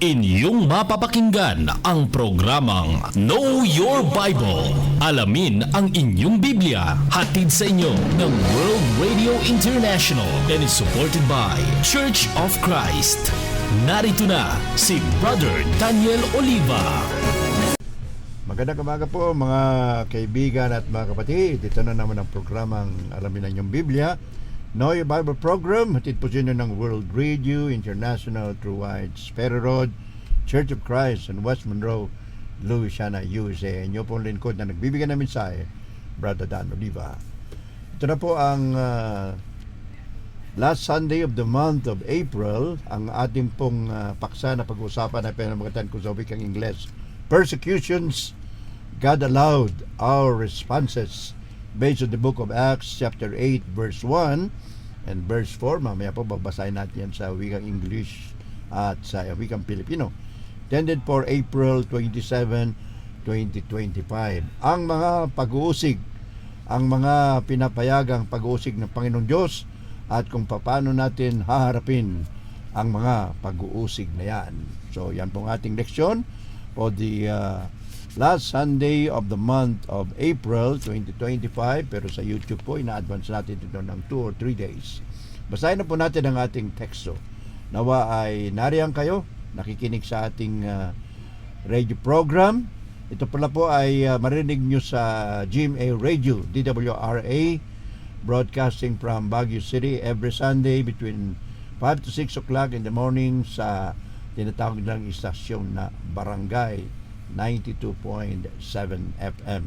Inyong mapapakinggan ang programang Know Your Bible. Alamin ang inyong Biblia. Hatid sa inyo ng World Radio International and is supported by Church of Christ. Narito na si Brother Daniel Oliva. Magandang umaga po mga kaibigan at mga kapatid. Ito na naman ang programang Alamin ang inyong Biblia. Know Your Bible program, hatid po siya ng World Radio International through Sparrow Road, Church of Christ in West Monroe, Louisiana, USA. Inyo pong lingkod na nagbibigay ng mensahe, Brother Dan Oliva. Ito na po ang last Sunday of the month of April, ang ating pong paksa na pag-uusapan na pinamagatan ko sa wikang Ingles. Persecutions, God allowed our responses. Based on the book of Acts chapter 8 verse 1 and verse 4. Mamaya po babasahin natin yan sa wikang English at sa wikang Pilipino. Intended for April 27, 2025. Ang mga pag-uusig, ang mga pinapayagang pag-uusig ng Panginoong Diyos at kung paano natin haharapin ang mga pag-uusig na yan. So yan pong ating leksyon for the last Sunday of the month of April 2025, pero sa YouTube po ina-advance natin ito ng 2 or 3 days. Basahin na po natin ang ating teksto. Nawa ay nariyan kayo, nakikinig sa ating radio program. Ito pala po ay marinig nyo sa GMA Radio, DWRA, broadcasting from Baguio City every Sunday between 5 to 6 o'clock in the morning sa tinatawag ng istasyon na Barangay 92.7 FM.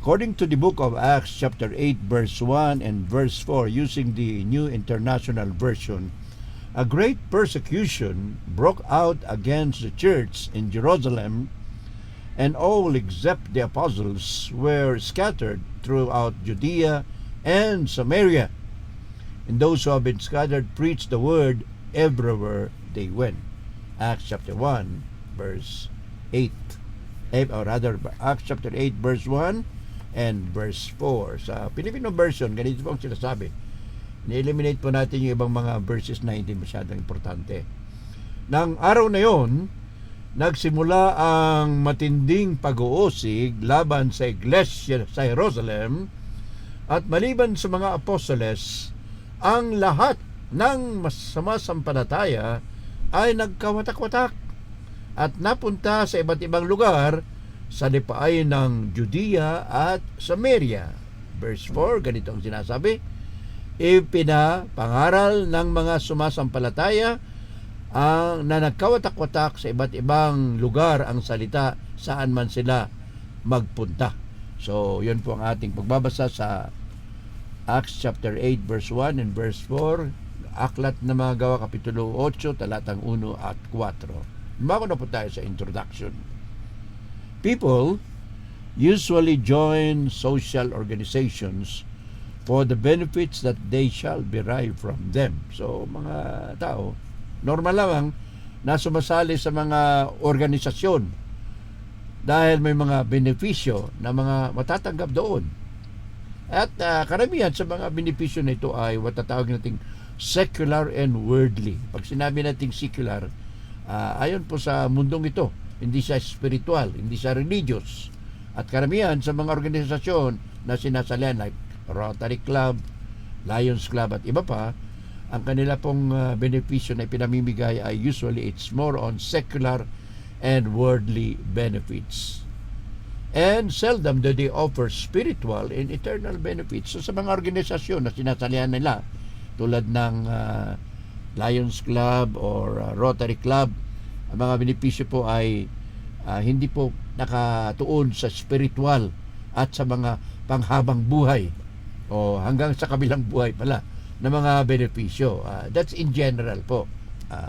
According to the book of Acts chapter 8 verse 1 and verse 4, using the New International Version, a great persecution broke out against the church in Jerusalem, and all except the apostles were scattered throughout Judea and Samaria, and those who have been scattered preached the word everywhere they went. Acts chapter 1 verse 8, or rather Acts chapter 8 verse 1 and verse 4. Sa Filipino version, ganito po ang sinasabi. Ni-eliminate po natin yung ibang mga verses na hindi masyadong importante. Nang araw na yon, nagsimula ang matinding pag-uusig laban sa iglesia sa Jerusalem, at maliban sa mga apostoles, ang lahat ng sumasampalataya ay nagkawatak-watak at napunta sa iba't ibang lugar sa lipain ng Judea at Samaria. Verse 4, ganito ang sinasabi: ipinapangaral ng mga sumasampalataya na nagkawatak-watak sa iba't ibang lugar ang salita saan man sila magpunta. So, yun po ang ating pagbabasa sa Acts chapter 8 verse 1 and verse 4, Aklat na mga Gawa kapitulo 8 talatang 1 at 4. Bago na po tayo sa introduction. People usually join social organizations for the benefits that they shall derive from them. So, mga tao, normal lang na sumasali sa mga organisasyon dahil may mga benepisyo na mga matatanggap doon. At karamihan sa mga benepisyo na ito ay matatawag nating secular and worldly. Pag sinabi nating secular, ayon po sa mundong ito, hindi siya spiritual, hindi siya religious. At karamihan sa mga organisasyon na sinasalihan like Rotary Club, Lions Club at iba pa, ang kanila pong benepisyo na pinamimigay ay usually it's more on secular and worldly benefits. And seldom do they offer spiritual and eternal benefits. So sa mga organisasyon na sinasalihan nila, tulad ng Lions Club or Rotary Club, ang mga benepisyo po ay hindi po nakatuon sa spiritual at sa mga panghabang buhay o hanggang sa kabilang buhay pala na mga benepisyo. That's in general po.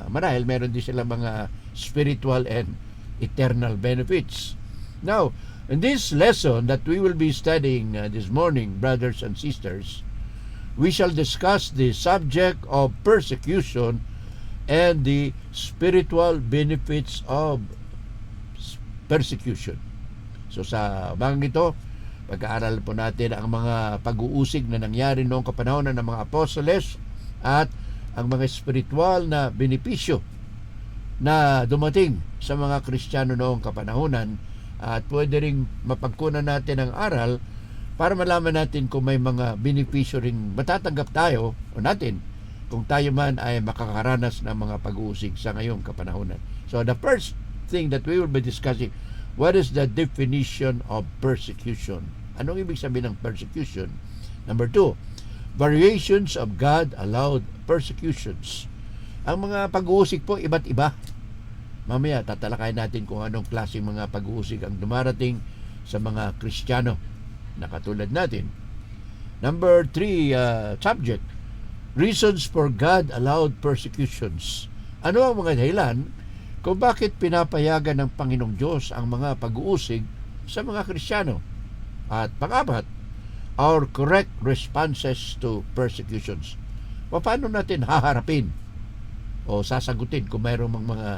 Marahil meron din sila mga spiritual and eternal benefits. Now, in this lesson that we will be studying this morning, brothers and sisters, we shall discuss the subject of persecution and the spiritual benefits of persecution. So sa mga ito, pag-aaral po natin ang mga pag-uusig na nangyari noong kapanahon ng mga apostoles at ang mga spiritual na benepisyo na dumating sa mga Kristiyano noong kapanahunan, at pwede ring mapagkunan natin ang aral para malaman natin kung may mga benepisyo ring matatanggap tayo o natin kung tayo man ay makakaranas ng mga pag-uusig sa ngayong kapanahunan. So the first thing that we will be discussing, what is the definition of persecution? Anong ibig sabihin ng persecution? Number 2, variations of God-allowed persecutions. Ang mga pag-uusig po, iba't iba. Mamaya, tatalakayin natin kung anong klaseng mga pag-uusig ang dumarating sa mga Kristiyano na katulad natin. Number 3, subject, reasons for God-allowed persecutions. Ano ang mga dahilan kung bakit pinapayagan ng Panginoong Diyos ang mga pag-uusig sa mga Kristiyano? At pang-apat, our correct responses to persecutions. Paano natin haharapin o sasagutin kung mayroong mga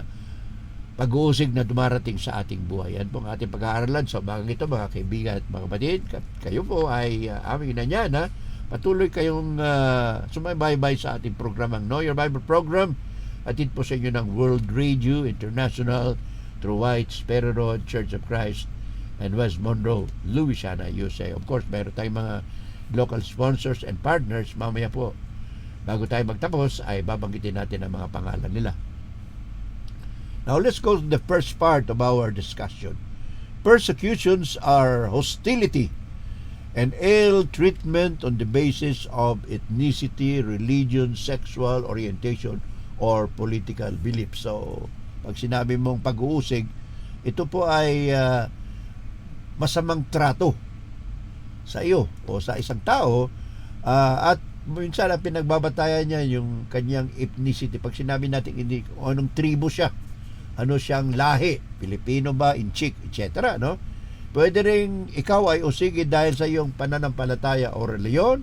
pag-uusig na dumarating sa ating buhay? Yan po ang ating pag-aaralan. So bagang ito, mga kaibigan at mga kapatid, kayo po ay aming inanyana. Patuloy kayong sumaybaybay sa ating programang Know Your Bible Program. Atid po sa inyo ng World Radio International through White Sparrow Road Church of Christ and West Monroe, Louisiana, USA. Of course, mayroon tayong mga local sponsors and partners. Mamaya po, bago tayo magtapos, ay babanggitin natin ang mga pangalan nila. Now, let's go to the first part of our discussion. Persecutions are hostility and ill treatment on the basis of ethnicity, religion, sexual orientation, or political belief. So, pag sinabi mong pag-uusig, ito po ay masamang trato sa iyo o sa isang tao, at minsan ang pinagbabatayan niya yung kanyang ethnicity. Pag sinabi natin hindi anong tribo siya, ano siyang lahi, Pilipino ba, Inchik, etc., no? Pwede ring ikaw ay usigi dahil sa iyong pananampalataya o reliyon.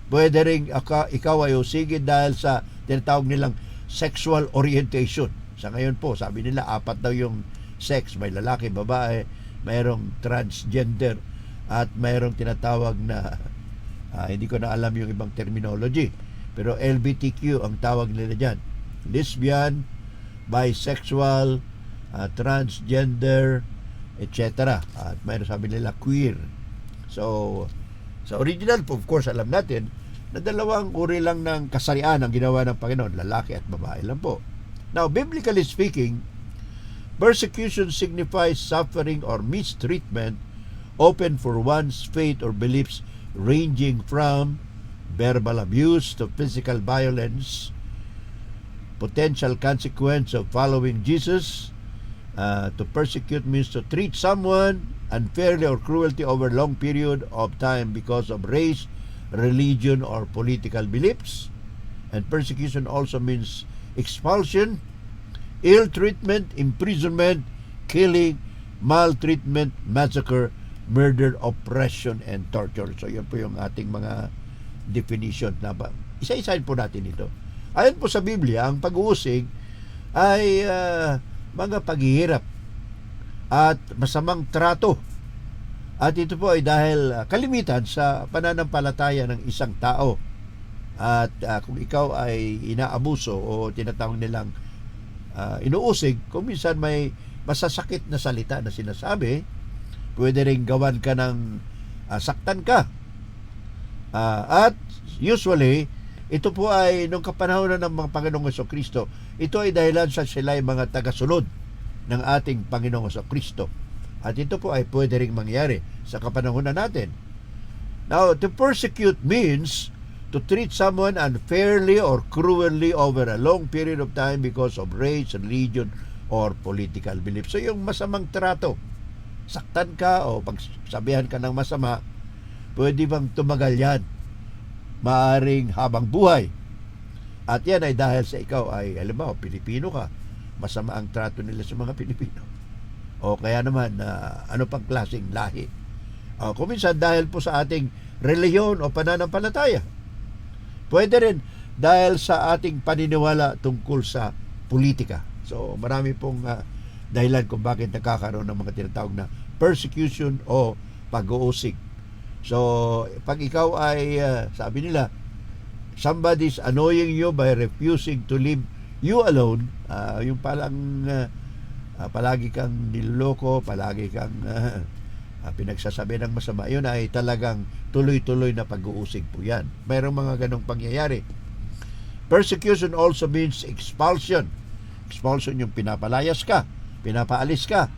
Pwede ring ikaw ay usigi dahil sa tinatawag nilang sexual orientation. Sa ngayon po, sabi nila 4 daw yung sex, may lalaki, babae, mayroong transgender, at mayroong tinatawag na hindi ko na alam yung ibang terminology, pero LGBTQ ang tawag nila dyan. Lesbian, bisexual, transgender, etc. At mayroon sabi nila queer. So, sa original po, of course, alam natin na 2 uri lang ng kasarian ang ginawa ng Panginoon, lalaki at babae lang po. Now, biblically speaking, persecution signifies suffering or mistreatment often for one's faith or beliefs, ranging from verbal abuse to physical violence. Potential consequence of following Jesus. To persecute means to treat someone unfairly or cruelty over a long period of time because of race, religion, or political beliefs. And persecution also means expulsion, ill treatment, imprisonment, killing, maltreatment, massacre, murder, oppression, and torture. So yan po yung ating mga definition na ba. Isa-isahin po natin ito. Ayon po sa Biblia, ang pag-uusig ay mga paghihirap at masamang trato. At ito po ay dahil kalimitan sa pananampalataya ng isang tao. At kung ikaw ay inaabuso o tinatawag nilang inuusig, kung minsan may masasakit na salita na sinasabi, pwede rin gawan ka ng saktan ka. At usually, ito po ay nung kapanahonan ng mga Panginoong Jesucristo, ito ay dahilan sa sila ay mga tagasunod ng ating Panginoong Jesucristo. At ito po ay pwede rin mangyari sa kapanahonan natin. Now, to persecute means to treat someone unfairly or cruelly over a long period of time because of race, religion, or political belief. So, yung masamang trato, saktan ka o pagsabihan ka ng masama, pwede bang tumagal yan? Maaring habang buhay. At yan ay dahil sa ikaw ay, alam mo, Pilipino ka, masama ang trato nila sa mga Pilipino. O kaya naman, ano pang klaseng lahi. Kung minsan dahil po sa ating reliyon o pananampalataya. Pwede rin dahil sa ating paniniwala tungkol sa politika. So marami pong dahilan kung bakit nagkakaroon ng mga tinatawag na persecution o pag-uusig. So pag ikaw ay sabi nila, somebody's annoying you by refusing to live you alone, yung palang palagi kang niloloko, palagi kang pinagsasabi ng masama, yun ay talagang tuloy-tuloy na pag-uusig po yan. Mayroong mga ganong pangyayari. Persecution also means expulsion. Expulsion yung pinapalayas ka, pinapaalis ka.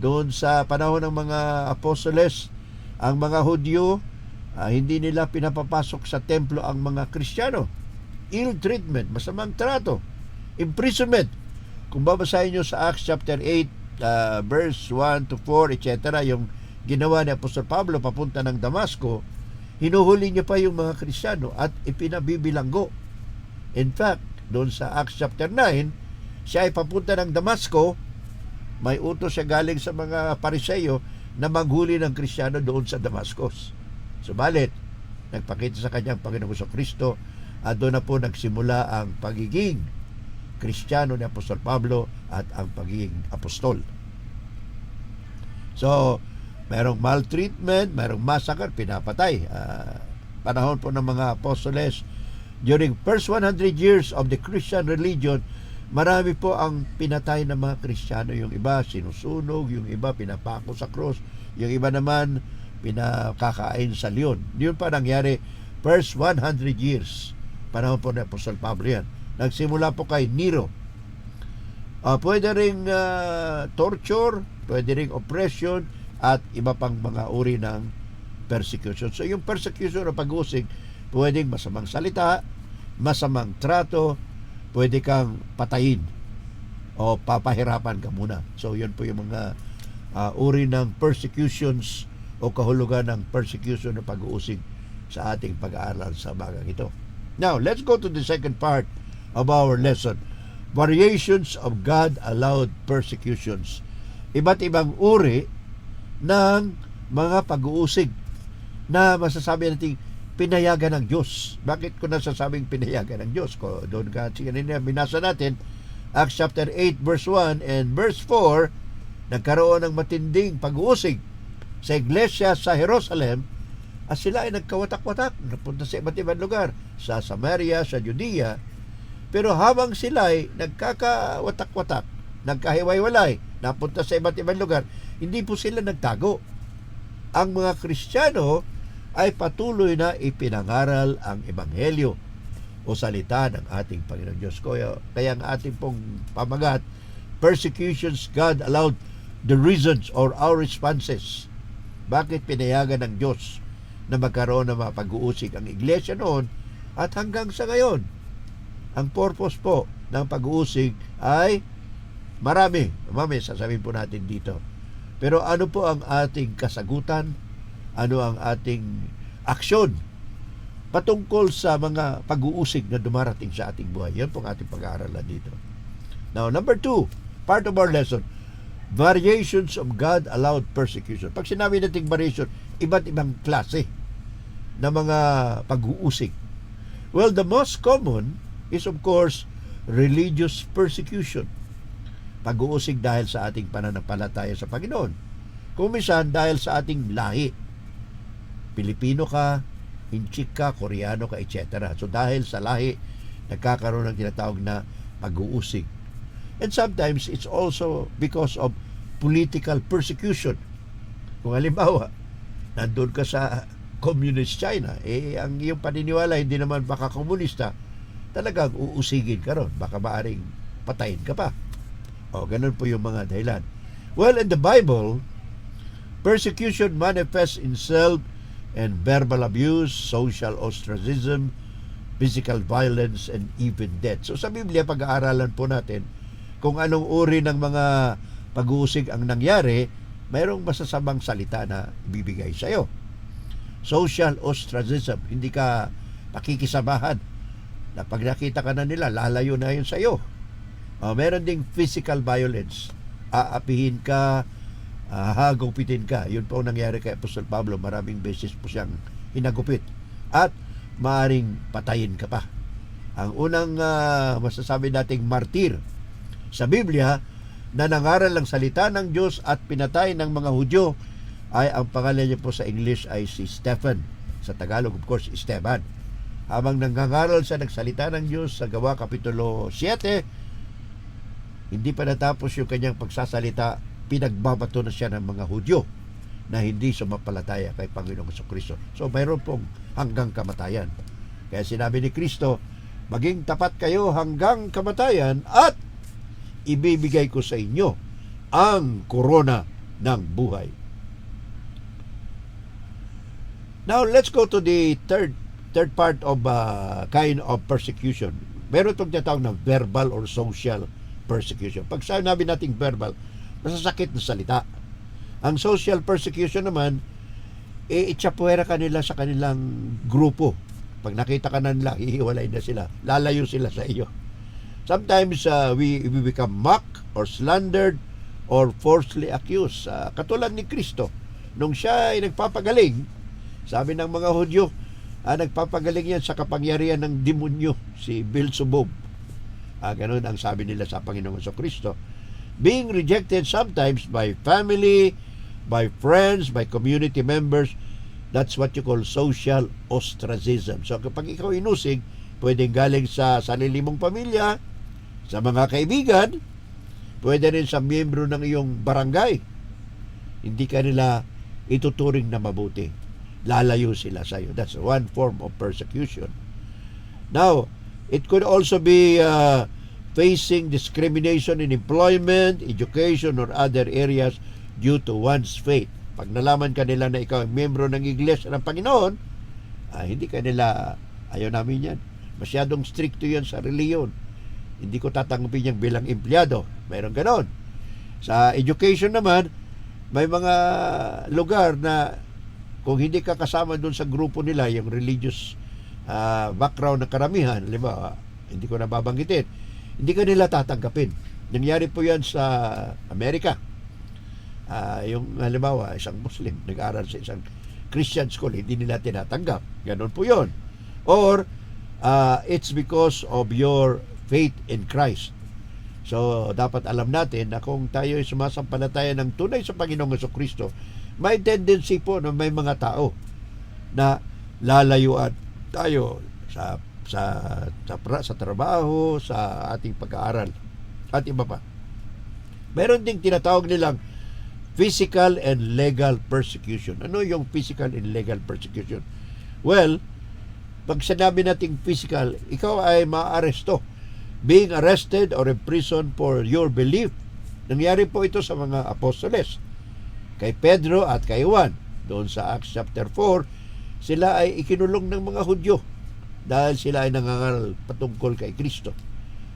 Doon sa panahon ng mga apostoles, ang mga Hudyo, hindi nila pinapapasok sa templo ang mga Kristiyano. Ill treatment, masamang trato, imprisonment. Kung babasahin nyo sa Acts chapter 8, verse 1 to 4, etc., yung ginawa ni Apostol Pablo papunta ng Damasco, hinuhuli niya pa yung mga Kristiyano at ipinabibilanggo. In fact, doon sa Acts chapter 9, siya ay papunta ng Damasco, may utos siya galing sa mga Pariseo na maghuli ng Kristiyano doon sa Damascus. Subalit, nagpakita sa kanyang Panginoong Kristo at doon na po nagsimula ang pagiging Kristiyano ni Apostol Pablo at ang pagiging apostol. So, mayroong maltreatment, mayroong massacre, pinapatay. Panahon po ng mga apostoles, during first 100 years of the Christian religion, marami po ang pinatay ng mga Kristiyano. Yung iba sinusunog, yung iba pinapako sa cross, yung iba naman pinakakain sa leon. Yun pa nangyari first 100 years. Panahon po ng Apostol Pablo yan. Nagsimula po kay Nero. Pwede ring torture, pwede ring oppression, at iba pang mga uri ng persecution. So yung persecution o pag-uusig, pwedeng masamang salita, masamang trato, pwede kang patayin o papahirapan ka muna. So yun po yung mga uri ng persecutions o kahulugan ng persecution o pag-uusig sa ating pag-aaral sa bagang ito. Now, let's go to the second part of our lesson. Variations of God-allowed persecutions. Iba't ibang uri ng mga pag-uusig na masasabi natin pinayagan ng Diyos. Bakit ko nasasabing pinayagan ng Diyos? Doon kasi kanina binasa natin Acts chapter 8 verse 1 and verse 4, nagkaroon ng matinding pag-uusig sa iglesia sa Jerusalem at sila ay nagkawatak-watak, napunta sa iba't ibang lugar, sa Samaria, sa Judea. Pero habang sila ay nagkakawatak-watak, nagkahiway-walay, napunta sa iba't ibang lugar, hindi po sila nagtago. Ang mga Kristiyano ay patuloy na ipinangaral ang Ebanghelyo o salita ng ating Panginoon Diyos. Kaya ang ating pong pamagat, persecutions God allowed the reasons or our responses. Bakit pinayagan ng Diyos na magkaroon ng mga pag-uusig ang iglesia noon at hanggang sa ngayon? Ang purpose po ng pag-uusig ay marami. Sasabihin po natin dito. Pero ano po ang ating kasagutan? Ano ang ating aksyon patungkol sa mga pag-uusig na dumarating sa ating buhay? Yan po ang ating pag-aaralan dito. Now, number 2, part of our lesson, variations of God-allowed persecution. Pag sinabi nating variation, iba't ibang klase na mga pag-uusig. Well, the most common is of course religious persecution. Pag-uusig dahil sa ating pananampalataya sa Panginoon. Kung minsan dahil sa ating lahi. Pilipino ka, Inchik ka, Koreano ka, etc. So dahil sa lahi, nagkakaroon ng tinatawag na pag-uusig. And sometimes it's also because of political persecution. Kung halimbawa, nandun ka sa communist China, ang iyong paniniwala hindi naman baka komunista, talagang uusigin ka ron. Baka maaring patayin ka pa. Ganun po yung mga dahilan. Well, in the Bible, persecution manifests in self and verbal abuse, social ostracism, physical violence, and even death. So sa Biblia, pag-aaralan po natin kung anong uri ng mga pag-uusig ang nangyari, mayroong masasamang salita na bibigay sa iyo. Social ostracism, hindi ka pakikisabahan. Na pag nakita ka na nila, lalayo na yun sa iyo. Meron ding physical violence. Aapihin ka, hagupitin ka. Yun po ang nangyari kay Apostol Pablo. Maraming beses po siyang hinagupit. At maaring patayin ka pa. Ang unang masasabi nating martir sa Biblia na nangaral ng salita ng Diyos at pinatay ng mga Hudyo ay ang pangalan niya po sa English ay si Stephen. Sa Tagalog, of course, Esteban. habang nangangaral sa nagsalita ng Diyos sa Gawa Kapitulo 7, hindi pa natapos yung kanyang pagsasalita, pinagbabato na siya ng mga Hudyo na hindi sumampalataya kay Panginoong Jesucristo. So mayroon pong hanggang kamatayan. Kaya sinabi ni Kristo, maging tapat kayo hanggang kamatayan at ibibigay ko sa inyo ang korona ng buhay. Now, let's go to the third part of kind of persecution. Meron itong tinatawag na verbal or social persecution. Pag sinabi nating verbal, masasakit na salita. Ang social persecution naman, itsapuera ka nila sa kanilang grupo. Pag nakita ka na nila, hihiwalay na sila. Lalayo sila sa iyo. Sometimes we become mocked or slandered or falsely accused. Katulad ni Kristo, nung siya ay nagpapagaling, sabi ng mga Hudyo, nagpapagaling yan sa kapangyarihan ng demonyo, si Beelzebub. Ganun ang sabi nila sa Panginoong Jesucristo. Being rejected sometimes by family, by friends, by community members, that's what you call social ostracism. So kapag ikaw inusig, pwedeng galing sa sarili mong pamilya, sa mga kaibigan, pwede rin sa miyembro ng iyong barangay. Hindi ka nila ituturing na mabuti. Lalayo sila sa iyo. That's one form of persecution. Now, it could also be facing discrimination in employment, education, or other areas due to one's faith. Pag nalaman ka nila na ikaw ay miyembro ng Iglesia ng Panginoon, hindi ka nila, ayaw namin yan. Masyadong stricto yan sa reliyon. Hindi ko tatanggapin yan bilang empleyado. Mayroon ganon. Sa education naman, may mga lugar na kung hindi ka kasama doon sa grupo nila, yung religious background ng karamihan, halimbawa, hindi ko nababanggitin, hindi ka nila tatanggapin. Nangyari po yan sa Amerika. Yung halimbawa, isang Muslim nag-aral sa isang Christian school, hindi nila tinatanggap. Ganon po yun. Or, it's because of your faith in Christ. So, dapat alam natin na kung tayo ay sumasampalataya ng tunay sa Panginoong Jesucristo, may tendency po na may mga tao na lalayuan tayo sa trabaho, sa ating pag-aaral at iba pa. Meron ding tinatawag nilang physical and legal persecution. Ano yung physical and legal persecution? Well, pag sinabi nating physical, ikaw ay maaresto. Being arrested or imprisoned for your belief. Nangyari po ito sa mga apostoles. Kay Pedro at kay Juan. Doon sa Acts chapter 4, sila ay ikinulong ng mga Hudyo dahil sila ay nangangaral patungkol kay Kristo.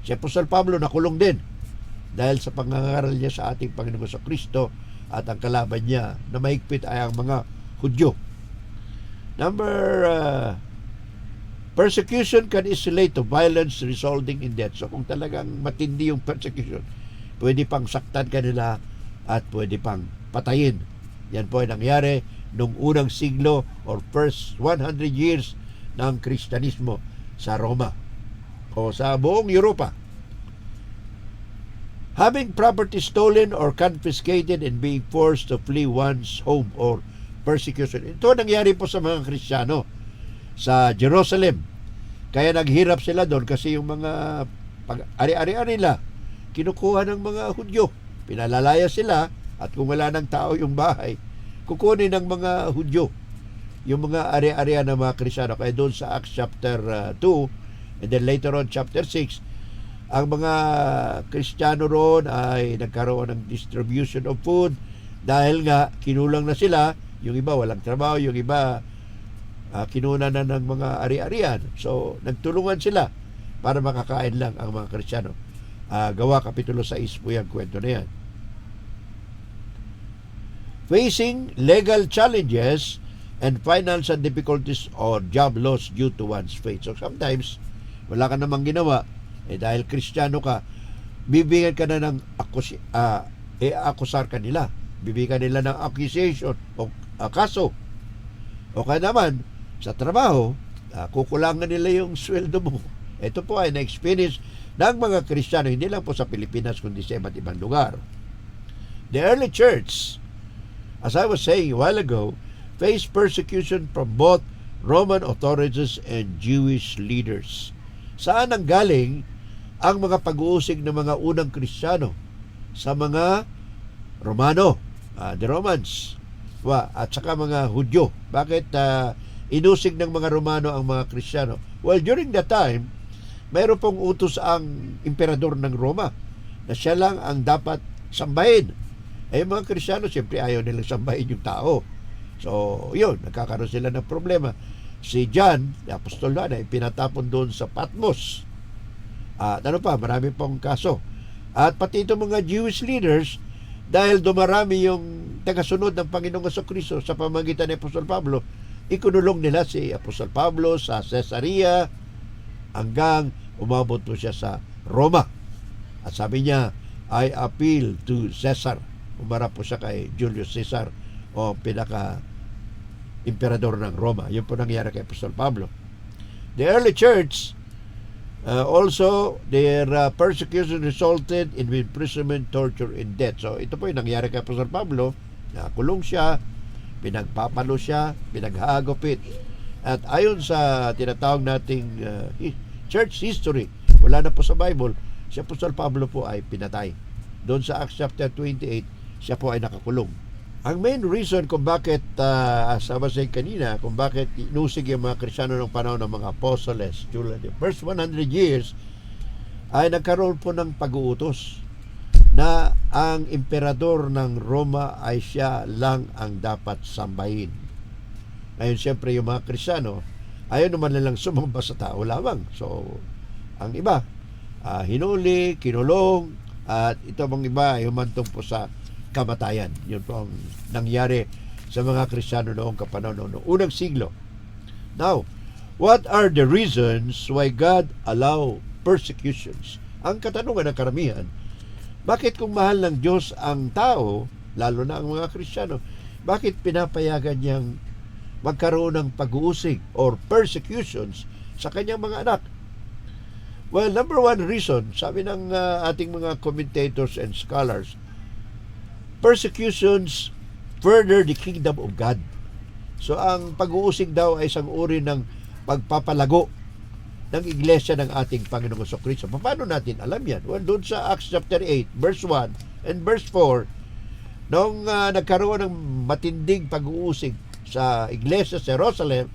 Si Apostol Pablo nakulong din dahil sa pangangaral niya sa ating Panginoon sa Kristo, at ang kalaban niya na mahigpit ay ang mga Hudyo. Persecution can escalate to violence resulting in death. So kung talagang matindi yung persecution, pwede pang saktan ka nila at pwede pang patayin. Yan po ay nangyari nung unang siglo or first 100 years ng Kristyanismo sa Roma o sa buong Europa. Having property stolen or confiscated and being forced to flee one's home or persecution. Ito nangyari po sa mga Kristiyano sa Jerusalem. Kaya naghirap sila doon kasi yung mga ari-arian nila kinukuha ng mga Hudyo. Pinalalaya sila at kung wala ng tao yung bahay, kukunin ng mga Hudyo yung mga ari-arian ng mga Kristiyano. Kaya doon sa Acts chapter 2 and then later on chapter 6, ang mga Kristiyano roon ay nagkaroon ng distribution of food dahil nga kinulang na sila. Yung iba walang trabaho, yung iba kinuna na ng mga ari-arian. So, nagtulungan sila para makakain lang ang mga Kristiyano. Gawa Kapitulo 6 po yung kwento na yan. Facing legal challenges and financial difficulties or job loss due to one's faith. So, sometimes, wala ka namang ginawa, dahil Kristiyano ka, bibigyan ka na ng akusar ka nila. Bibigyan nila ng accusation o kaso. O kaya naman, sa trabaho, kukulangan nila yung sweldo mo. Ito po ay na-experience ng mga Kristiyano, hindi lang po sa Pilipinas, kundi sa iba't ibang lugar. The early church, as I was saying a while ago, faced persecution from both Roman authorities and Jewish leaders. Saan ang galing ang mga pag-uusig ng mga unang Kristiyano? Sa mga Romano, the Romans, at saka mga Hudyo. Bakit inusig ng mga Romano ang mga Kristiyano? Well, during that time, mayroon pong utos ang emperador ng Roma na siya lang ang dapat sambahin. Yung mga Kristiyano, siyempre ayaw nilang sambahin yung tao. So, yun, nagkakaroon sila ng problema. Si John, apostol na, ipinatapon doon sa Patmos. At marami pong kaso. At pati itong mga Jewish leaders, dahil dumarami yung tagasunod ng Panginoong Jesucristo sa pamamagitan ni Apostol Pablo, ikunulong nila si Apostol Pablo sa Caesarea hanggang umabot po siya sa Roma. At sabi niya, I appeal to Caesar. Umarap po siya kay Julius Caesar, o pinaka-emperador ng Roma. Yun po nangyari kay Apostol Pablo. The early church, also, their persecution resulted in imprisonment, torture, and death. So, ito po yung nangyari kay Apostol Pablo. Nakulong siya, pinagpapalo siya, pinaghagupit. At ayon sa tinatawag nating church history, wala na po sa Bible, si Apostol Pablo po ay pinatay. Doon sa Acts chapter 28, siya po ay nakakulong. Ang main reason kung bakit, sabi sa kanina, kung bakit inusig yung mga Kristiyano ng panahon ng mga apostoles, during the first 100 years, ay nagkaroon po ng pag-uutos na ang emperador ng Roma ay siya lang ang dapat sambahin. Ngayon, siyempre, yung mga Kristiyano, ayaw naman nilang sumamba sa tao lamang. So, ang iba, hinuli, kinulong, at ito mga iba ay humantong po sa kamatayan. Yun po ang nangyari sa mga Kristiyano noong kapanahon noong unang siglo. Now, what are the reasons why God allow persecutions? Ang katanungan ng karamihan, bakit kung mahal ng Diyos ang tao, lalo na ang mga Kristiyano, bakit pinapayagan niyang magkaroon ng pag-uusig or persecutions sa kanyang mga anak? Well, number one reason, sabi ng ating mga commentators and scholars, persecutions further the kingdom of God. So, ang pag-uusig daw ay isang uri ng pagpapalago ng iglesia ng ating Panginoong Jesucristo. Paano natin alam yan? Well, doon sa Acts chapter 8, verse 1 and verse 4, nung nagkaroon ng matinding pag-uusig sa iglesia sa Jerusalem,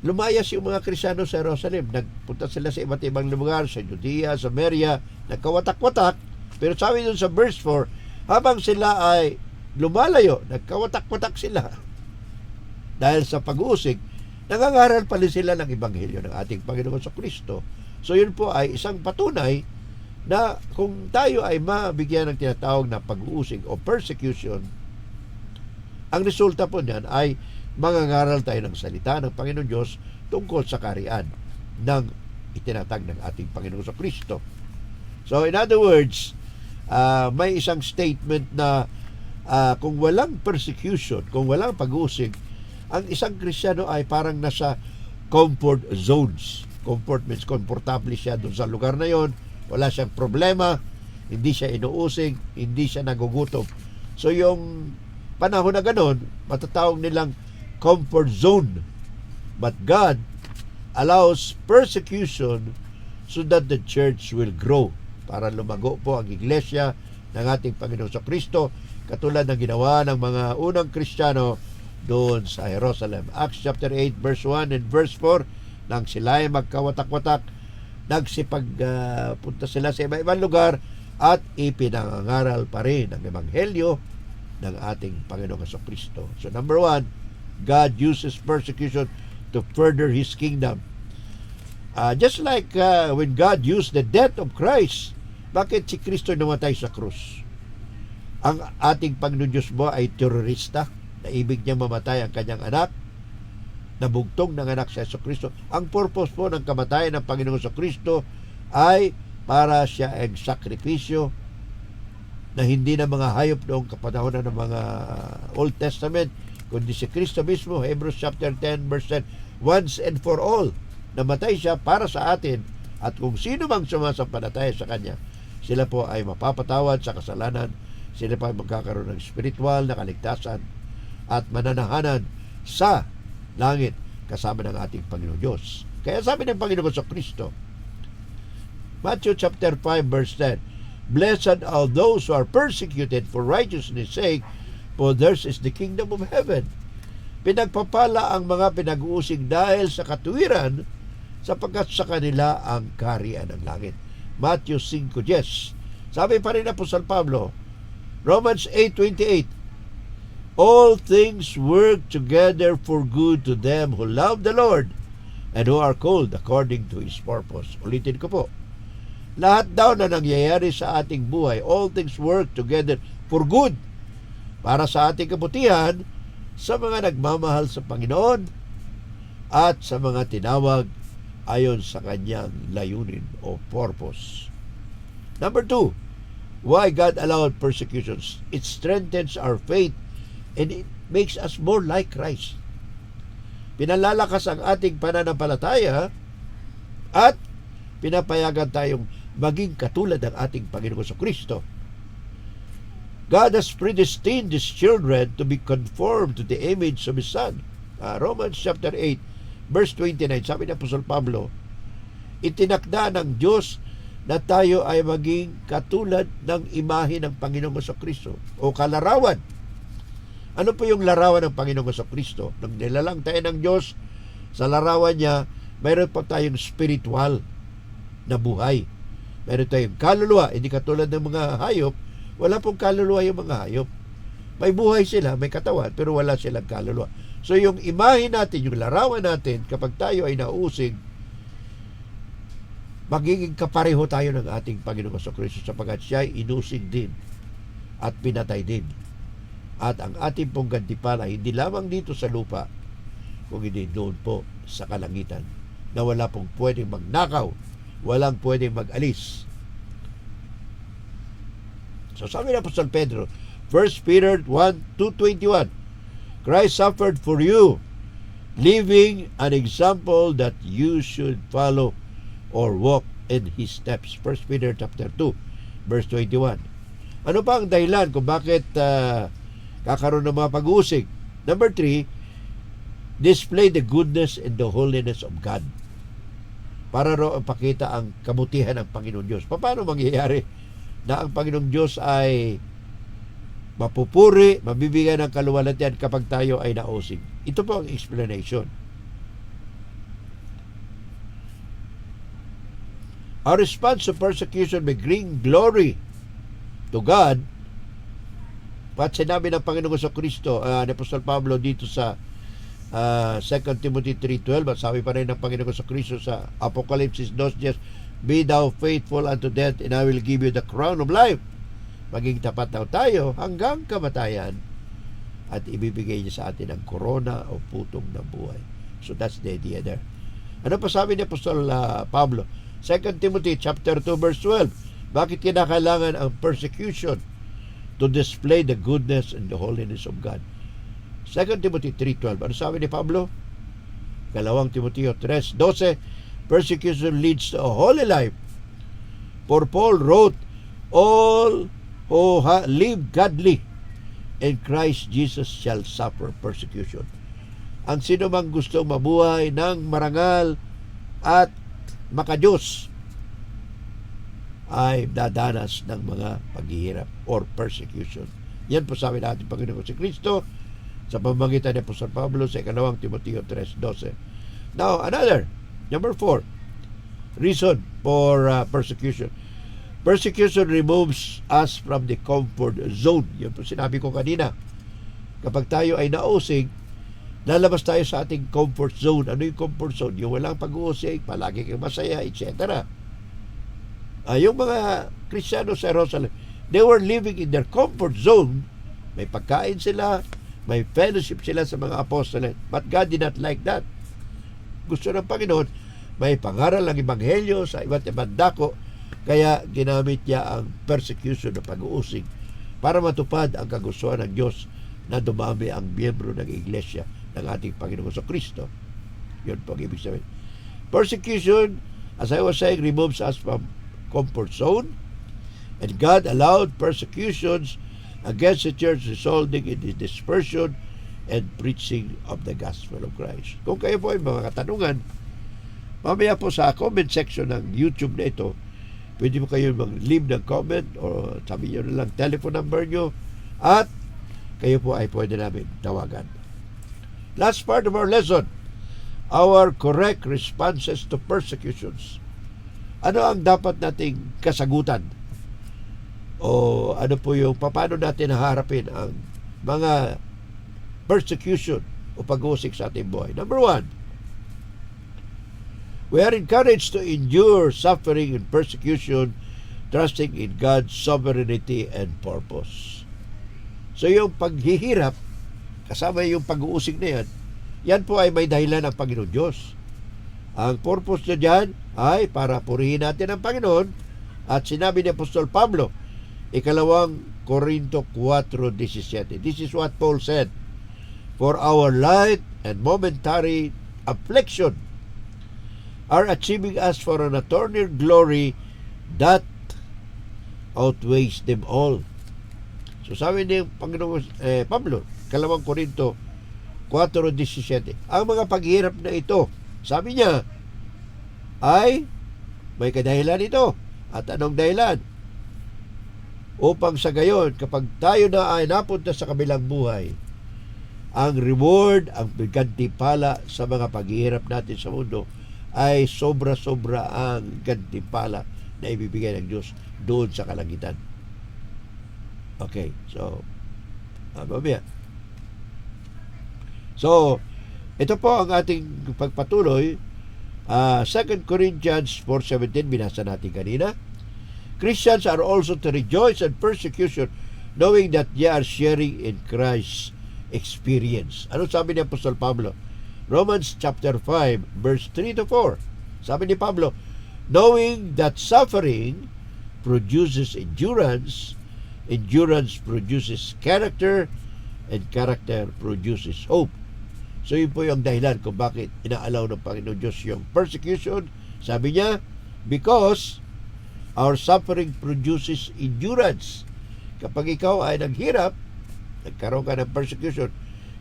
lumayas yung mga Kristiyano sa Jerusalem. Nagpunta sila sa iba't ibang lugar, sa Judea, Samaria, nagkawatak-watak. Pero sabi doon sa verse 4, habang sila ay lumalayo, nagkawatak-watak sila dahil sa pag-uusig, nangangaral pala sila ng Ebanghelyo ng ating Panginoon sa Kristo. So yun po ay isang patunay na kung tayo ay mabigyan ng tinatawag na pag-uusig o persecution, ang resulta po niyan ay mangangaral tayo ng salita ng Panginoon Diyos tungkol sa kaharian ng itinatag ng ating Panginoon sa Kristo. So in other words, may isang statement na kung walang persecution, kung walang pag-uusig, ang isang Kristiyano ay parang nasa comfort zones. Comfort means komportable siya doon sa lugar na yon, wala siyang problema, hindi siya inuusig, hindi siya nagugutom. So yung panahon na ganon, matatawag nilang comfort zone. But God allows persecution so that the church will grow, para lumago po ang iglesia ng ating Panginoon sa Kristo, katulad ng ginawa ng mga unang Kristiyano doon sa Jerusalem. Acts chapter 8 verse 1 and verse 4, nang sila ay magkawatak-watak, punta sila sa iba-ibang lugar at ipinangangaral pa rin ang Ebanghelyo ng ating Panginoong sa Kristo. So number one, God uses persecution to further His kingdom. Just like when God used the death of Christ, bakit si Kristo namatay sa krus? Ang ating Panginoon Diyos mo ay terorista na ibig niya mamatay ang kanyang anak, nabugtong ng anak sa Kristo. Ang purpose po ng kamatayan ng Panginoon sa Kristo ay para siya ang sakripisyo na hindi na mga hayop noong kapanahonan ng mga Old Testament, kundi si Kristo mismo. Hebrews chapter 10 verse 10, once and for all, namatay siya para sa atin, at kung sino mang sumasampalataya sa Kanya, sila po ay mapapatawad sa kasalanan, sila pa ay magkakaroon ng spiritual na kaligtasan at mananahanan sa langit kasama ng ating Panginoon Diyos. Kaya sabi ng Panginoon sa Kristo, Matthew chapter 5 verse 10, Blessed are those who are persecuted for righteousness' sake, for theirs is the kingdom of heaven. Pinagpapala ang mga pinag-uusig dahil sa katuwiran, sapagkat sa kanila ang kaharian ng langit. Matthew 5:10. Sabi pa rin na Apostol Pablo, Romans 8:28, All things work together for good to them who love the Lord and who are called according to His purpose. Ulitin ko po. Lahat daw na nangyayari sa ating buhay, all things work together for good. Para sa ating kabutihan, sa mga nagmamahal sa Panginoon at sa mga tinawag ayon sa kanyang layunin o purpose. Number 2, why God allowed persecutions? It strengthens our faith and it makes us more like Christ. Pinalalakas ang ating pananampalataya at pinapayagan tayong maging katulad ng ating Panginoon sa Kristo. God has predestined His children to be conformed to the image of His Son. Romans chapter 8, verse 29, sabi ni Apostol Pablo, itinakda ng Diyos na tayo ay maging katulad ng imahe ng Panginoong sa Kristo o kalarawan. Ano po yung larawan ng Panginoong sa Kristo? Nang nilalang tayo ng Diyos, sa larawan niya, mayroon pa tayong spiritual na buhay. Mayroon tayong kaluluwa, hindi katulad ng mga hayop. Wala pong kaluluwa yung mga hayop. May buhay sila, may katawan, pero wala silang kaluluwa. So yung imahe natin, yung larawan natin, kapag tayo ay nausig, magiging kapareho tayo ng ating Panginoon sa Kristo sapagkat siya ay inusig din at pinatay din. At ang ating pong gantimpala, hindi lamang dito sa lupa, kung hindi doon po sa kalangitan, na wala pong pwedeng magnakaw, walang pwedeng mag-alis. So sabi na Apostol Pedro, 1 Peter 1:2-21, Christ suffered for you, leaving an example that you should follow or walk in His steps. 1 Peter chapter 2, verse 21. Ano pa ang dahilan kung bakit kakaroon ng mga pag-uusig? Number 3, display the goodness and the holiness of God. Para roon pakita ang kabutihan ng Panginoon Diyos. Paano mangyayari na ang Panginoong Diyos ay mapupuri, mabibigyan ng kaluwalhatian kapag tayo ay nausig? Ito po ang explanation. Our response to persecution may bring glory to God. Pat sinabi ng Panginoon sa Kristo, ni Apostol Pablo dito sa 2 Timothy 3:12, at sabi pa rin ng Panginoon sa Kristo sa Apocalypse 2:10, Be thou faithful unto death, and I will give you the crown of life. Maging tapat daw tayo hanggang kamatayan, at ibibigay niya sa atin ang korona o putong ng buhay. So that's the idea there. Ano pa sabi ni Apostol Pablo? 2 Timothy chapter 2 verse 12, bakit kinakailangan ang persecution? To display the goodness and the holiness of God. 2 Timothy 3:12, ano sabi ni Pablo? 2 Timothy 3:12, persecution leads to a holy life. For Paul wrote, all who live godly in Christ Jesus shall suffer persecution. Ang sino mang gustong mabuhay ng marangal at makadiyos ay dadanas ng mga paghihirap or persecution. Yan po sabi natin Panginoon si Kristo sa pamamagitan ni Apostol Pablo sa 2 Timothy 3:12. Now, number 4, reason for persecution. Persecution removes us from the comfort zone. Yan po sinabi ko kanina. Kapag tayo ay nausig, lalabas tayo sa ating comfort zone. Ano yung comfort zone? Yung walang pag-uusig, palagi kang masaya, etc. Yung mga Kristiyano sa Jerusalem, they were living in their comfort zone. May pagkain sila, may fellowship sila sa mga apostles. But God did not like that. Gusto ng Panginoon, may pangaral ng Ebanghelyo sa iba't ibang dako, kaya ginamit niya ang persecution na pag-uusig para matupad ang kagustuhan ng Diyos na dumami ang miyembro ng iglesia ng ating Panginoon sa Kristo. Yun po ang ibig sabihin. Persecution, as I was saying, removes us from comfort zone, and God allowed persecutions against the church, resulting in the dispersion and preaching of the gospel of Christ. Kung kayo po ay mga katanungan, mamaya po sa comment section ng YouTube na ito, pwede mo kayo mag-leave ng comment o sabi nyo na lang telephone number nyo at kayo po ay pwede namin tawagan. Last part of our lesson, our correct responses to persecutions. Ano ang dapat nating kasagutan? O ano po yung paano natin haharapin ang mga persecution o pag-uusik sa ating buhay? Number 1, we are encouraged to endure suffering and persecution, trusting in God's sovereignty and purpose. So yung paghihirap, kasama yung pag-uusig na yan, yan po ay may dahilan ng Panginoon Diyos. Ang purpose niya dyan ay para purihin natin ang Panginoon at sinabi ni Apostol Pablo, 2 Korinto 4:17. This is what Paul said, for our light and momentary affliction are achieving us for an eternal glory that outweighs them all. So sabi ni Panginoon Pablo, 2 Korinto 4:17, ang mga paghihirap na ito, sabi niya, ay may kadahilan ito. At anong dahilan? Upang sa gayon, kapag tayo na ay napunta sa kabilang buhay, ang reward, ang gantimpala sa mga paghihirap natin sa mundo ay sobra-sobra ang gantimpala na ibibigay ng Diyos doon sa kalangitan. Okay, so mamaya. So, ito po ang ating pagpatuloy. 2 Corinthians 4:17, binasa natin kanina. Christians are also to rejoice in persecution, knowing that they are sharing in Christ's experience. Ano sabi ni Apostol Pablo? Romans chapter 5 verse 3-4. Sabi ni Pablo, knowing that suffering produces endurance, endurance produces character, and character produces hope. So yun po yung dahilan kung bakit inaalaw ng Panginoon Diyos yung persecution. Sabi niya, because our suffering produces endurance. Kapag ikaw ay naghirap, nagkaroon ka ng persecution,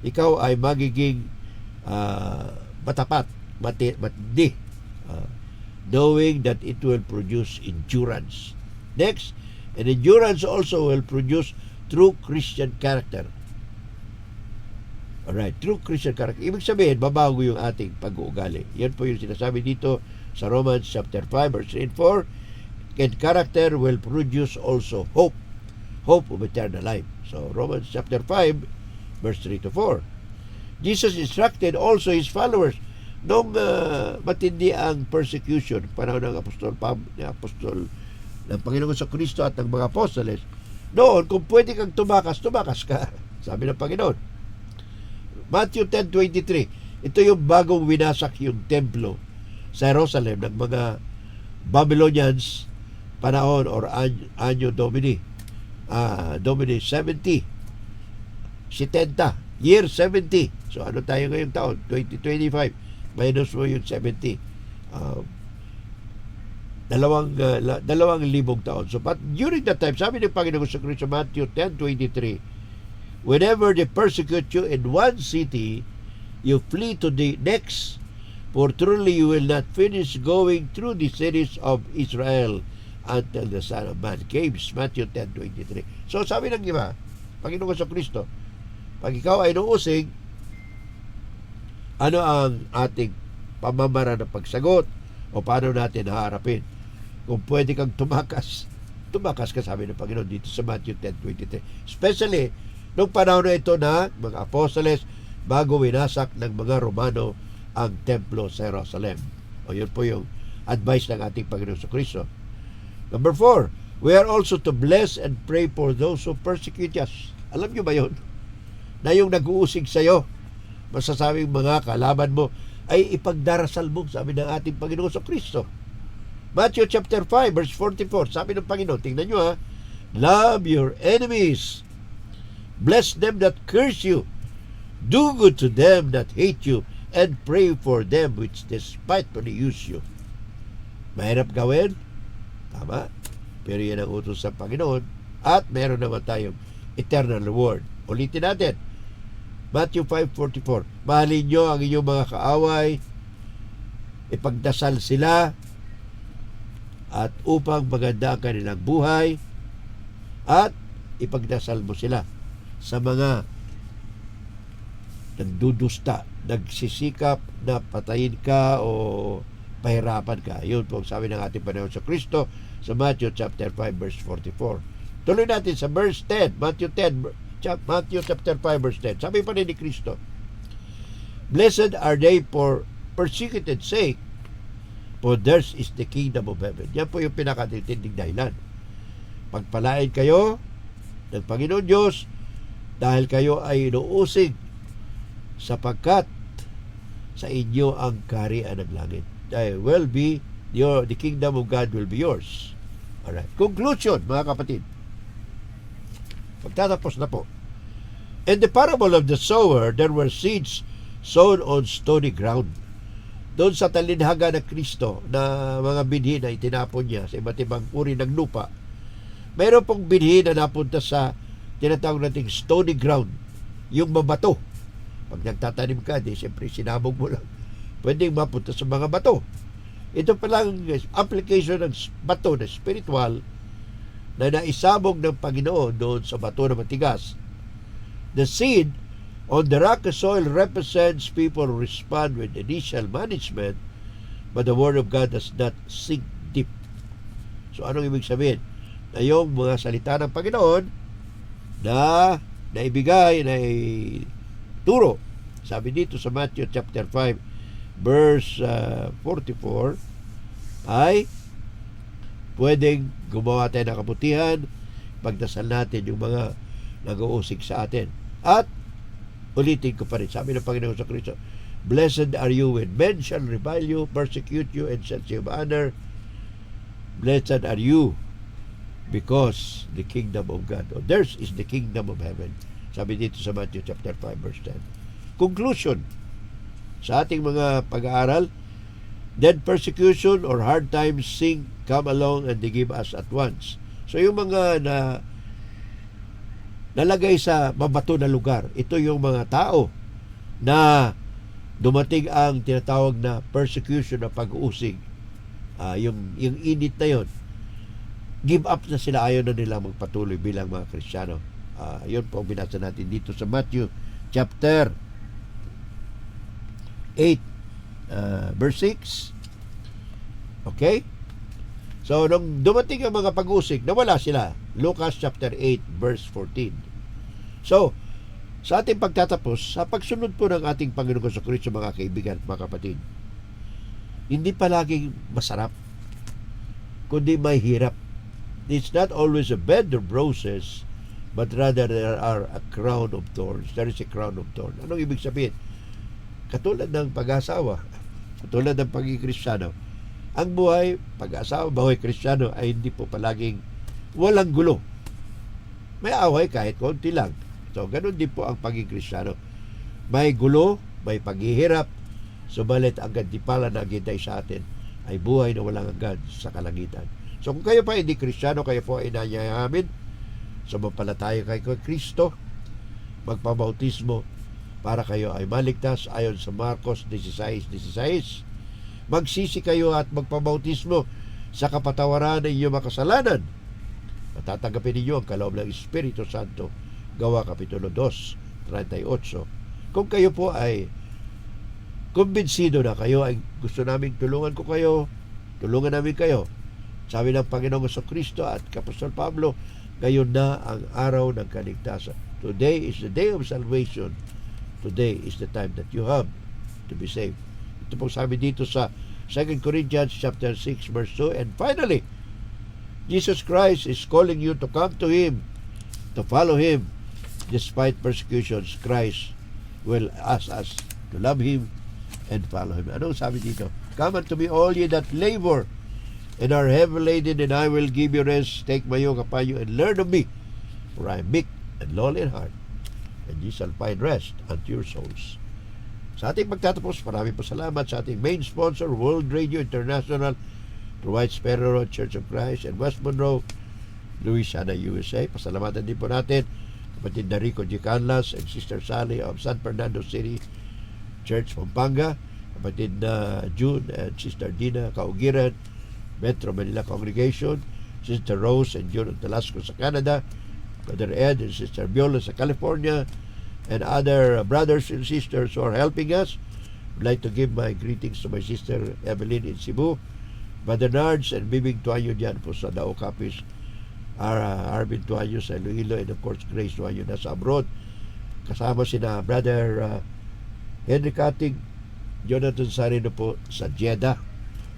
ikaw ay magiging matapat, matindi, knowing that it will produce endurance. Next, and endurance also will produce true Christian character. Alright, true Christian character. Ibig sabihin, babago yung ating pag-uugali. Yan po yung sinasabi dito sa Romans chapter 5 verse 3 and 4. And character will produce also hope. Hope of eternal life. So, Romans chapter 5 verse 3-4. Jesus instructed also His followers nung matindi ang persecution panahon ng apostol ng Panginoon sa Kristo at ng mga apostoles. Noon, kung pwede kang tumakas ka. Sabi ng Panginoon. Matthew 10:23. Ito yung bagong winasak yung templo sa Jerusalem ng mga Babylonians panahon or anyo Domini. Domini 70. Year 70. So ano tayo ngayong taon? 2025. Minus mo yung 70. 2,000 taon. So but during that time, sabi ng Panginoon sa Kristo, Matthew 10:23, whenever they persecute you in one city, you flee to the next, for truly you will not finish going through the cities of Israel until the Son of Man comes. Matthew 10:23. So sabi ng iba, Panginoon sa Kristo, pag ikaw ay nuusig, ano ang ating pamamara ng pagsagot o paano natin haharapin? Kung pwede kang tumakas ka, sabi ng Panginoon dito sa Matthew 10:23. Especially nung panahon na ito na mga apostoles bago winasak ng mga Romano ang templo sa Jerusalem. O yun po yung advice ng ating Panginoon sa Kristo. Number 4, we are also to bless and pray for those who persecute us. Alam nyo ba yun? Na yung nag-uusig sa'yo, masasabing mga kalaban mo, ay ipagdarasal mo, sabi ng ating Panginoon sa Kristo. Matthew chapter 5 verse 44, sabi ng Panginoon, tingnan nyo ha, love your enemies, bless them that curse you, do good to them that hate you, and pray for them which despitefully use you. Mahirap gawin? Tama. Pero yan ang utos sa Panginoon at meron naman tayong eternal reward. Ulitin natin. Matthew 5:44. Mahalin nyo ang inyong mga kaaway, ipagdasal sila, at upang maganda ang kanilang buhay, at ipagdasal mo sila sa mga nagdudusta, nagsisikap na patayin ka o pahirapan ka. Yun po ang sabi ng ating Panginoon sa Kristo sa Matthew chapter 5 verse 44. Tuloy natin sa verse 10, Matthew chapter 5 verse 10. Sabi pa rin ni Kristo, "Blessed are they for persecuted sake, for theirs is the kingdom of heaven." Yan po yung pinakatinding dahilan. Pagpalain kayo ng Panginoon Diyos dahil kayo ay inuusig, sapagkat sa inyo ang kaharian ng langit. The kingdom of God will be yours. Alright. Conclusion, mga kapatid. Pagtatapos na po. In the parable of the sower, there were seeds sown on stony ground. Doon sa talinhaga ng Kristo na mga binhi na itinapon niya sa iba't ibang uri ng lupa, mayroon pong binhi na napunta sa tinatawag nating stony ground, yung mabato. Pag nagtatanim ka, siyempre sinabog mo lang. Pwedeng mapunta sa mga bato. Ito palang application ng bato na spiritual na naisabog ng Panginoon doon sa bato na matigas. The seed on the rocky soil represents people who respond with initial management, but the Word of God does not sink deep. So anong ibig sabihin? Na yung mga salita ng Panginoon na naibigay, na turo, sabi dito sa Matthew chapter 5 verse 44, ay pwedeng gumawa tayo ng kabutihan, pagdasal natin yung mga nag-uusig sa atin. At ulitin ko pa rin, sabi ng Panginoon sa Kristo, "Blessed are you when men shall revile you, persecute you, and set you of honor. Blessed are you, because the kingdom of God, or theirs is the kingdom of heaven." Sabi dito sa Matthew chapter 5 verse 10. Conclusion sa ating mga pag-aaral, then persecution or hard times come along and they give us at once. So yung mga nalagay sa mabato na lugar, ito yung mga tao na dumating ang tinatawag na persecution na pag-uusig. Yung init na yon, give up na sila, ayaw na nila magpatuloy bilang mga Kristiyano. Yun po ang binasa natin dito sa Matthew chapter 8 verse 6. Okay? So nung dumating ang mga pag-usig, nawala sila. Lucas chapter 8 verse 14. So sa ating pagtatapos, sa pagsunod po ng ating Panginoon sa Kristo, mga kaibigan, mga kapatid, hindi palaging masarap, kundi may hirap. It's not always a bed of roses, but rather there are a crown of thorns. There is a crown of thorns. Anong ibig sabihin? Katulad ng pag-asawa, katulad ng pagiging Kristiyano, ang buhay, pag-asawa, buhay Kristiyano ay hindi po palaging walang gulo. May away kahit konti lang. So, ganun din po ang pagiging Kristiyano. May gulo, may paghihirap, subalit ang gantimpala na naghintay sa atin ay buhay na walang hanggan sa kalangitan. So, kung kayo pa hindi Kristiyano, kayo po ay nanyayamin, sumampalataya kayo kay Kristo, magpabautismo, para kayo ay maligtas ayon sa Marcos 16:16. Magsisi kayo at magpabautismo sa kapatawaran ng inyong makasalanan. Matatanggapin ninyo ang kaloob ng Espiritu Santo. Gawa Kapitulo 2:38. Kung kayo po ay kumbinsido na kayo ay gusto namin tulungan namin kayo. Sabi ng Panginoong Kristo at Apostol Pablo, gayon na ang araw ng kaligtasan. Today is the day of salvation. Today is the time that you have to be saved. Ito pong sabi dito sa 2 Corinthians chapter 6 verse 2. And finally, Jesus Christ is calling you to come to Him, to follow Him. Despite persecutions, Christ will ask us to love Him and follow Him. Anong sabi dito? Come unto me all ye that labor and are heavy laden, and I will give you rest. Take my yoke upon you and learn of me, for I am meek and lowly in heart, and ye shall find rest unto your souls. Sa ating pagtatapos, marami po salamat sa ating main sponsor, World Radio International, provides Ferro Road Church of Christ and West Monroe, Louisiana, USA. Pasalamatan din po natin kapatid Darico G. Canlas and Sister Sally of San Fernando City Church, Pampanga, kapatid na June and Sister Dina Kaugiran, Metro Manila Congregation, Sister Rose and June of Talasco sa Canada, Brother Ed and Sister Viola sa California, and other brothers and sisters who are helping us. I'd like to give my greetings to my sister Evelyn in Cebu, Brother Nards and Bibing Tuanyo dyan po sa Dao Capiz, Arvin Tuanyo sa Iloilo, and of course Grace Tuanyo na sa abroad. Kasama sina Brother Henry Kating, Jonathan Sarino po sa Jeddah.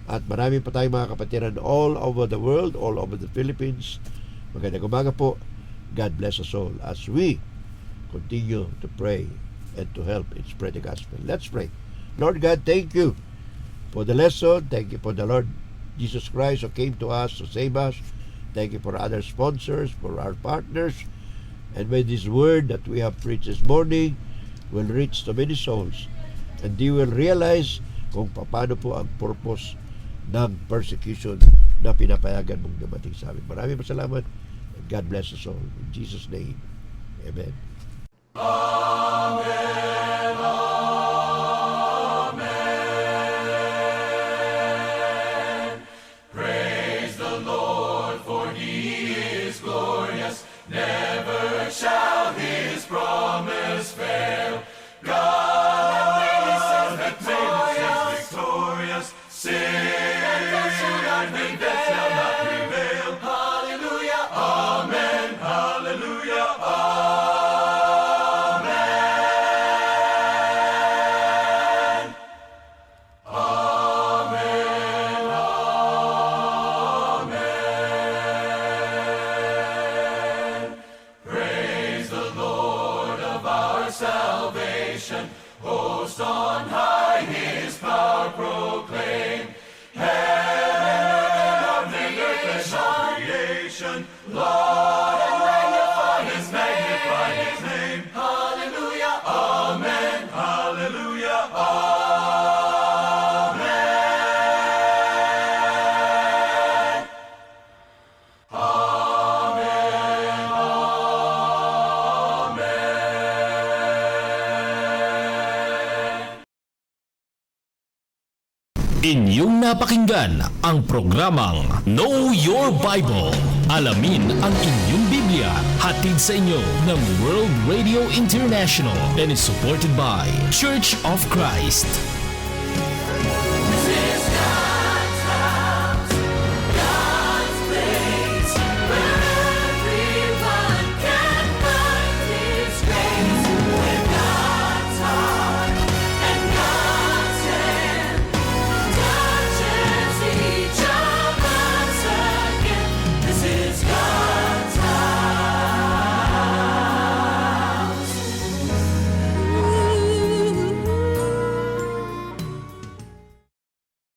At marami pa tayong mga kapatiran all over the world, all over the Philippines. Magandang umaga po. God bless us all as we continue to pray and to help and spread the gospel. Let's pray. Lord God, thank you for the lesson. Thank you for the Lord Jesus Christ who came to us to save us. Thank you for other sponsors, for our partners. And may this word that we have preached this morning will reach to many souls. And they will realize kung paano po ang purpose ng persecution na pinapayagan mong dumating sa amin. Maraming salamat. And God bless us all. In Jesus' name. Amen. Amen. Amen. Praise the Lord, for He is glorious. Never shall His promise fail. God hath made us victorious. Sin and death shall not prevail. Hallelujah. Amen. Hallelujah. Amen. Amen. Amen. Praise the Lord of our salvation. Host on high, His power proclaim. Heaven and earth and all creation, laud and magnify His name. Hallelujah, amen. Hallelujah, amen. Amen, amen. Inyong napakinggan ang programang Know Your Bible. Alamin ang inyong Biblia. Hatid sa inyo ng World Radio International and is supported by Church of Christ.